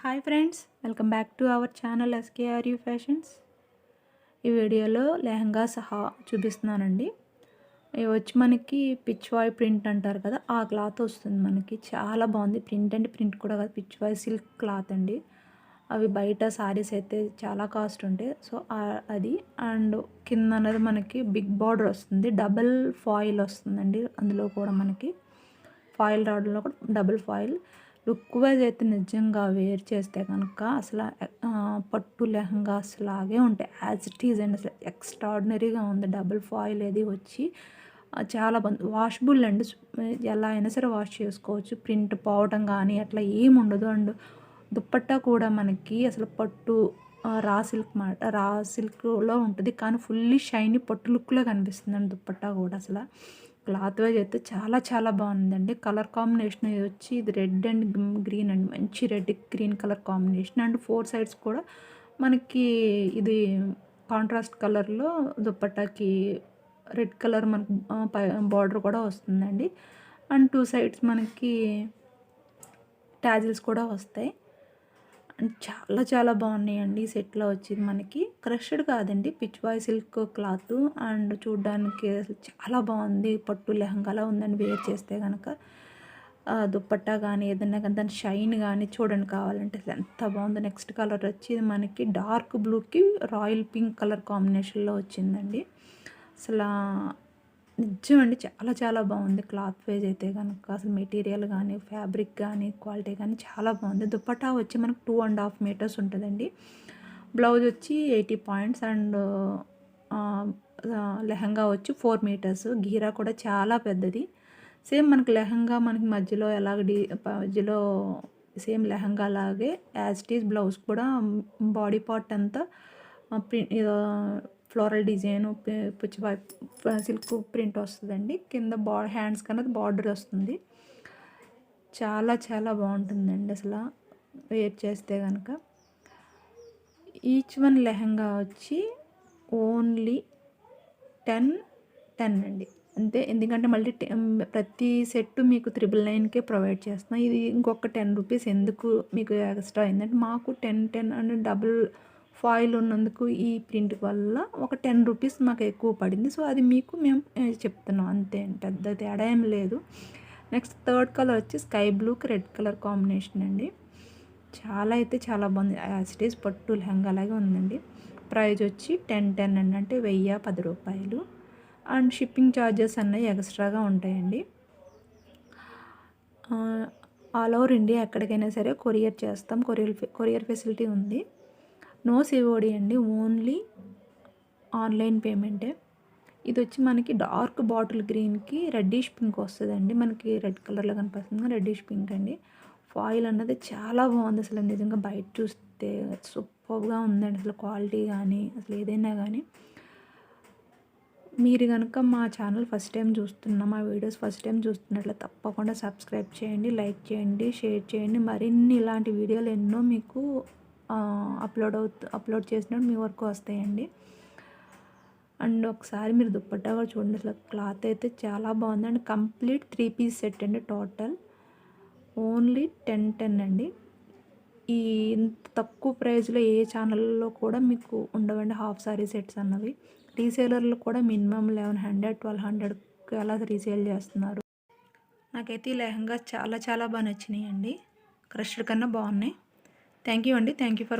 Hi friends, welcome back to our channel SKRU fashions. ఈ వీడియోలో లెహంగా సహా చూపిస్తున్నానండి. ఇవి వచ్చి మనకి పిచ్వాయ్ ప్రింట్ అంటారు కదా, ఆ క్లాత్ వస్తుంది మనకి. చాలా బాగుంది. ప్రింట్ అంటే ప్రింట్ కూడా కాదు, పిచ్వాయ్ సిల్క్ క్లాత్ అండి. అవి బయట సారీస్ అయితే చాలా కాస్ట్ ఉంటాయి. సో అది అండ్ కింద అనేది మనకి బిగ్ బార్డర్ వస్తుంది. డబుల్ ఫాయిల్ వస్తుందండి. అందులో కూడా మనకి ఫాయిల్ రావడంలో కూడా డబుల్ ఫాయిల్. లుక్ వైజ్ అయితే నిజంగా వేర్ చేస్తే కనుక అసలు పట్టు లెహంగాస్ లాగే ఉంటాయి. యాజ్ ఇట్ ఈజ్ అండి. అసలు ఎక్స్ట్రాడినరీగా ఉంది. డబుల్ ఫాయిల్ అది వచ్చి చాలా బాగుంది. వాషబుల్ అండి. ఎలా అయినా సరే వాష్ చేసుకోవచ్చు. ప్రింట్ పోవటం కానీ అట్లా ఏమి ఉండదు. అండ్ దుప్పట్టా కూడా మనకి అసలు పట్టు రా సిల్క్ మాట రా సిల్క్లో ఉంటుంది, కానీ ఫుల్లీ షైనీ పట్టు లుక్లో కనిపిస్తుందండి దుప్పట్టా కూడా. అసలు క్లాత్ వైజ్ అయితే చాలా చాలా బాగుందండి. కలర్ కాంబినేషన్ వచ్చి ఇది రెడ్ అండ్ గ్రీన్ అండి. మంచి red green colour combination. And 4 sides కూడా మనకి ఇది కాంట్రాస్ట్ కలర్లో దుప్పట్టాకి రెడ్ కలర్ మనకి బార్డర్ కూడా వస్తుందండి. అండ్ 2 సైడ్స్ మనకి టాజిల్స్ కూడా వస్తాయి. అండ్ చాలా చాలా బాగున్నాయండి. ఈ సెట్లో వచ్చింది మనకి క్రష్డ్ కాదండి, పిచ్వాయ్ సిల్క్ క్లాత్. అండ్ చూడ్డానికి అసలు చాలా బాగుంది. పట్టు లెహంగాలా ఉందని వేర్ చేస్తే కనుక దుప్పట్టా కానీ ఏదన్నా కానీ దాని షైన్ కానీ చూడండి కావాలంటే అసలు ఎంత బాగుందో. నెక్స్ట్ కలర్ వచ్చి మనకి డార్క్ బ్లూకి రాయల్ పింక్ కలర్ కాంబినేషన్లో వచ్చిందండి. అసలు నిజం అండి, చాలా చాలా బాగుంది. క్లాత్ వైజ్ అయితే కనుక అసలు మెటీరియల్ కానీ ఫ్యాబ్రిక్ కానీ క్వాలిటీ కానీ చాలా బాగుంది. దుప్పట్టా వచ్చి మనకు 2.5 మీటర్స్ ఉంటుందండి. బ్లౌజ్ వచ్చి 80 పాయింట్స్ అండ్ లెహంగా వచ్చి 4 మీటర్స్. గీరా కూడా చాలా పెద్దది. సేమ్ మనకి లెహంగా మనకి మధ్యలో మధ్యలో సేమ్ లెహంగా లాగే యాజ్ ఇట్ ఈజ్ బ్లౌజ్ కూడా బాడీ పార్ట్ అంతా ఫ్లోరల్ డిజైన్ పుచ్చిపాయ సిల్క్ ప్రింట్ వస్తుందండి. కింద హ్యాండ్స్ కన్నా బార్డర్ వస్తుంది. చాలా చాలా బాగుంటుందండి అసలు వేర్ చేస్తే కనుక. ఈచ్ వన్ లెహంగా వచ్చి ఓన్లీ 10 అండి అంతే. ఎందుకంటే మళ్ళీ ప్రతి సెట్ మీకు 999కే ప్రొవైడ్ చేస్తున్నాం. ఇది ఇంకొక 10 రూపీస్ ఎందుకు మీకు ఎక్స్ట్రా అయిందంటే, మాకు 10 అండ్ డబుల్ ఫాయిల్ ఉన్నందుకు ఈ ప్రింట్ వల్ల ఒక 10 రూపీస్ మాకు ఎక్కువ పడింది. సో అది మీకు మేము చెప్తున్నాం అంతే. పెద్ద తేడా ఏం లేదు. నెక్స్ట్ థర్డ్ కలర్ వచ్చి స్కై బ్లూకి రెడ్ కలర్ కాంబినేషన్ అండి. చాలా అయితే చాలా బాగుంది. యాజ్ ఇట్ ఈజ్ పట్టు లెహంగా లాగే ఉందండి. ప్రైస్ వచ్చి 10 అండి, అంటే 1010 రూపాయలు. అండ్ షిప్పింగ్ ఛార్జెస్ అన్నవి ఎక్స్ట్రాగా ఉంటాయండి. ఆల్ ఓవర్ ఇండియా ఎక్కడికైనా సరే కొరియర్ చేస్తాం. కొరియర్ ఫెసిలిటీ ఉంది. నో సిఓడి అండి, ఓన్లీ ఆన్లైన్ పేమెంటే. ఇది వచ్చి మనకి డార్క్ బాటిల్ గ్రీన్కి రెడ్డిష్ పింక్ వస్తుందండి. మనకి రెడ్ కలర్లో కనిపిస్తుంది, రెడ్డిష్ పింక్ అండి. ఫాయిల్ అన్నది చాలా బాగుంది. అసలు నిజంగా బయట చూస్తే సూపర్గా ఉందండి. అసలు క్వాలిటీ కానీ అసలు ఏదైనా కానీ. మీరు కనుక మా ఛానల్ ఫస్ట్ టైం చూస్తున్నా, మా వీడియోస్ ఫస్ట్ టైం చూస్తున్నట్లే తప్పకుండా సబ్స్క్రైబ్ చేయండి, లైక్ చేయండి, షేర్ చేయండి. మరిన్ని ఇలాంటి వీడియోలు ఎన్నో మీకు అప్లోడ్ చేసినప్పుడు మీ వరకు వస్తాయండి. అండ్ ఒకసారి మీరు దుప్పట్టా కూడా చూడండి. అసలు క్లాత్ అయితే చాలా బాగుంది. అండ్ కంప్లీట్ 3 పీస్ సెట్ అండి. టోటల్ ఓన్లీ 10 అండి. ఈ ఇంత తక్కువ ప్రైస్లో ఏ ఛానల్లో కూడా మీకు ఉండవండి హాఫ్ సారీ సెట్స్ అన్నవి. రీసేలర్లు కూడా మినిమం 1100 1200 అలా రీసేల్ చేస్తున్నారు. నాకైతే ఈ లెహంగా చాలా చాలా బాగా నచ్చినాయి అండి. క్రష్డ్ కన్నా బాగున్నాయి. థ్యాంక్ యూ అండి. Thank you for